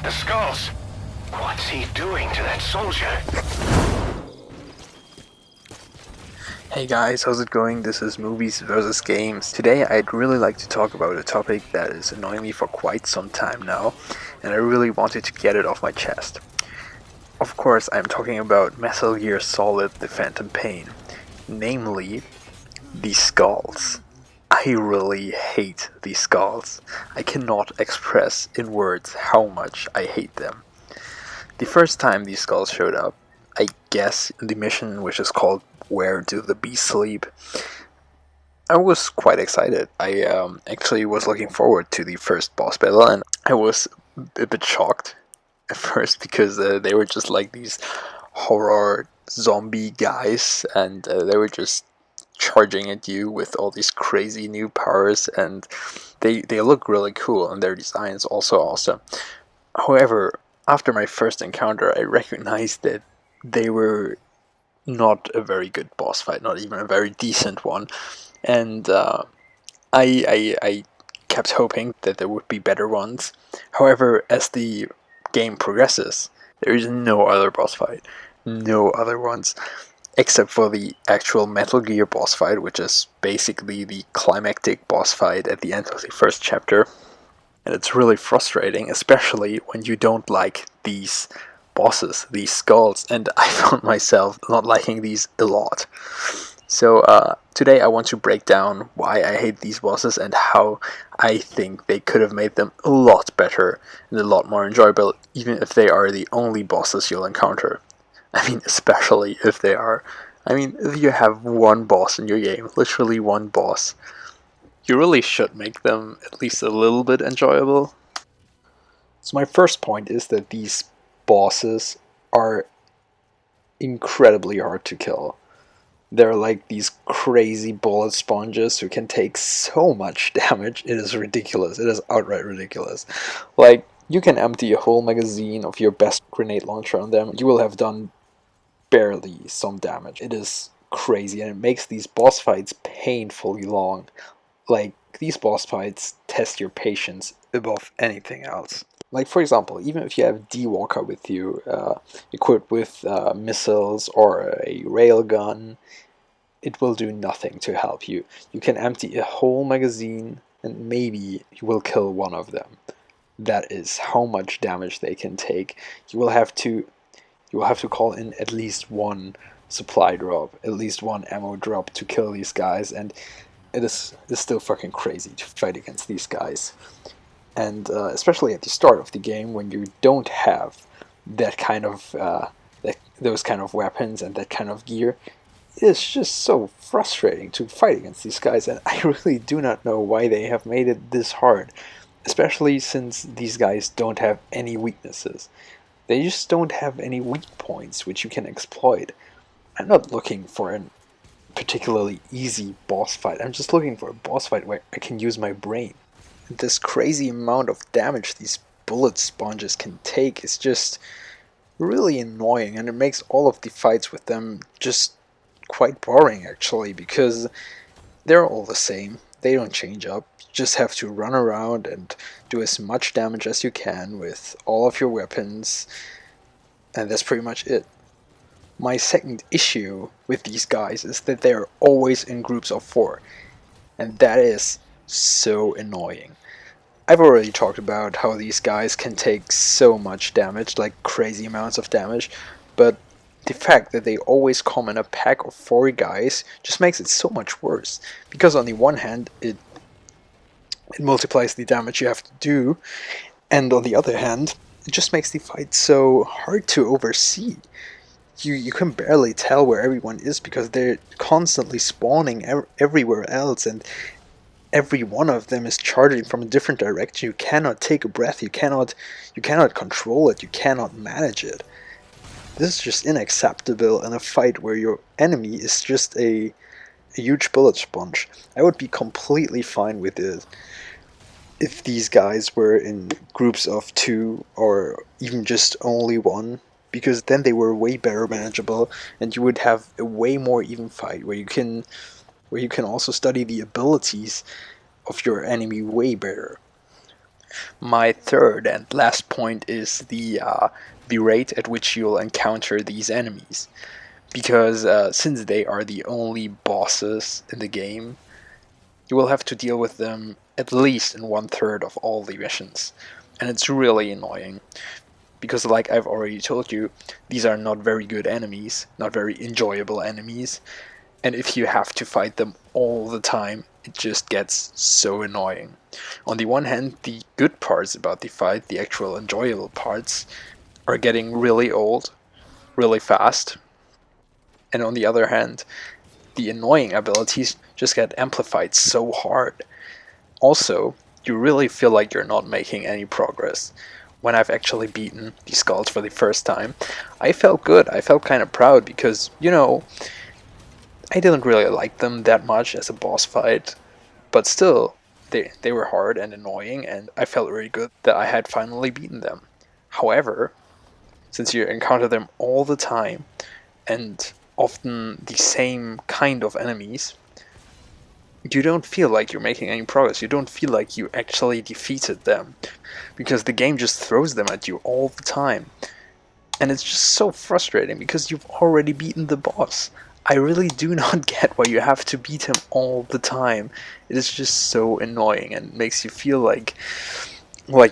The skulls. What's he doing to that soldier? Hey guys, how's it going? This is Movies vs. Games. Today I'd really like to talk about a topic that is annoying me for quite some time now, and I really wanted to get it off my chest. Of course, I'm talking about Metal Gear Solid: The Phantom Pain, namely, the skulls. I really hate these skulls. I cannot express in words how much I hate them. The first time these skulls showed up, I guess in the mission which is called Where Do the Beasts Sleep, I was quite excited. I actually was looking forward to the first boss battle, and I was a bit shocked at first because they were just like these horror zombie guys, and they were just charging at you with all these crazy new powers, and they look really cool, and their designs also awesome. However, after my first encounter, I recognized that they were not a very good boss fight, not even a very decent one, and I kept hoping that there would be better ones. However, as the game progresses, there is no other boss fight, no other ones, except for the actual Metal Gear boss fight, which is basically the climactic boss fight at the end of the first chapter. And it's really frustrating, especially when you don't like these bosses, these skulls, and I found myself not liking these a lot. So today I want to break down why I hate these bosses and how I think they could have made them a lot better and a lot more enjoyable, even if they are the only bosses you'll encounter. I mean, especially if they are. I mean, if you have one boss in your game, literally one boss, you really should make them at least a little bit enjoyable. So my first point is that these bosses are incredibly hard to kill. They're like these crazy bullet sponges who can take so much damage. It is ridiculous. It is outright ridiculous. Like, you can empty a whole magazine of your best grenade launcher on them. You will have done barely some damage. It is crazy, and it makes these boss fights painfully long. Like, these boss fights test your patience above anything else. Like, for example, even if you have D-Walker with you, equipped with missiles or a railgun, it will do nothing to help you. You can empty a whole magazine and maybe you will kill one of them. That is how much damage they can take. You will have to call in at least one supply drop, at least one ammo drop to kill these guys, and it's still fucking crazy to fight against these guys. And especially at the start of the game when you don't have that kind of those kind of weapons and that kind of gear, it's just so frustrating to fight against these guys, and I really do not know why they have made it this hard, especially since these guys don't have any weaknesses. They just don't have any weak points which you can exploit. I'm not looking for a particularly easy boss fight. I'm just looking for a boss fight where I can use my brain. And this crazy amount of damage these bullet sponges can take is just really annoying, and it makes all of the fights with them just quite boring actually, because they're all the same. They don't change up. You just have to run around and do as much damage as you can with all of your weapons, and that's pretty much it. My second issue with these guys is that they are always in groups of 4, and that is so annoying. I've already talked about how these guys can take so much damage, like crazy amounts of damage, but the fact that they always come in a pack of 4 guys just makes it so much worse. Because on the one hand, it multiplies the damage you have to do, and on the other hand, it just makes the fight so hard to oversee. You can barely tell where everyone is because they're constantly spawning everywhere else, and every one of them is charging from a different direction. You cannot take a breath. You cannot control it. You cannot manage it. This is just unacceptable in a fight where your enemy is just a huge bullet sponge. I would be completely fine with it if these guys were in groups of 2 or even just only 1, because then they were way better manageable and you would have a way more even fight where you can also study the abilities of your enemy way better. My third and last point is the rate at which you'll encounter these enemies. Because since they are the only bosses in the game, you will have to deal with them at least in 1/3 of all the missions. And it's really annoying. Because, like I've already told you, these are not very good enemies, not very enjoyable enemies. And if you have to fight them all the time, it just gets so annoying. On the one hand, the good parts about the fight, the actual enjoyable parts, are getting really old, really fast. And on the other hand, the annoying abilities just get amplified so hard. Also, you really feel like you're not making any progress. When I've actually beaten these skulls for the first time, I felt good. I felt kind of proud because, I didn't really like them that much as a boss fight, but still, they were hard and annoying, and I felt really good that I had finally beaten them. However, since you encounter them all the time, and often the same kind of enemies, you don't feel like you're making any progress. You don't feel like you actually defeated them, because the game just throws them at you all the time. And it's just so frustrating because you've already beaten the boss. I really do not get why you have to beat him all the time. It is just so annoying and makes you feel like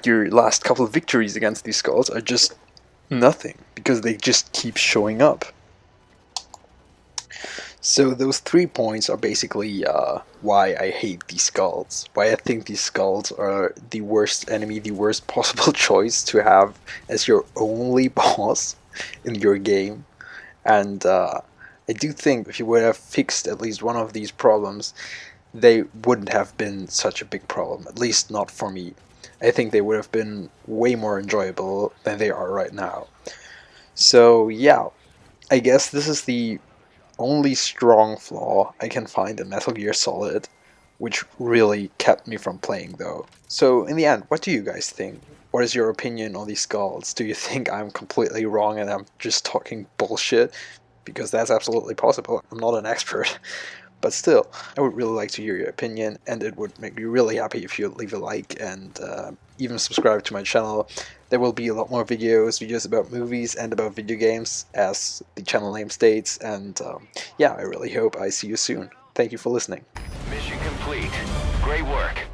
your last couple of victories against these skulls are just nothing because they just keep showing up. So those 3 points are basically why I hate these skulls. Why I think these skulls are the worst enemy, the worst possible choice to have as your only boss in your game. And I do think if you would have fixed at least one of these problems, they wouldn't have been such a big problem, at least not for me. I think they would have been way more enjoyable than they are right now. So yeah, I guess this is the only strong flaw I can find in Metal Gear Solid, which really kept me from playing though. So in the end, what do you guys think? What is your opinion on these skulls? Do you think I'm completely wrong and I'm just talking bullshit? Because that's absolutely possible. I'm not an expert. But still, I would really like to hear your opinion, and it would make me really happy if you leave a like and even subscribe to my channel. There will be a lot more videos about movies and about video games, as the channel name states, and yeah, I really hope I see you soon. Thank you for listening. Mission complete. Great work.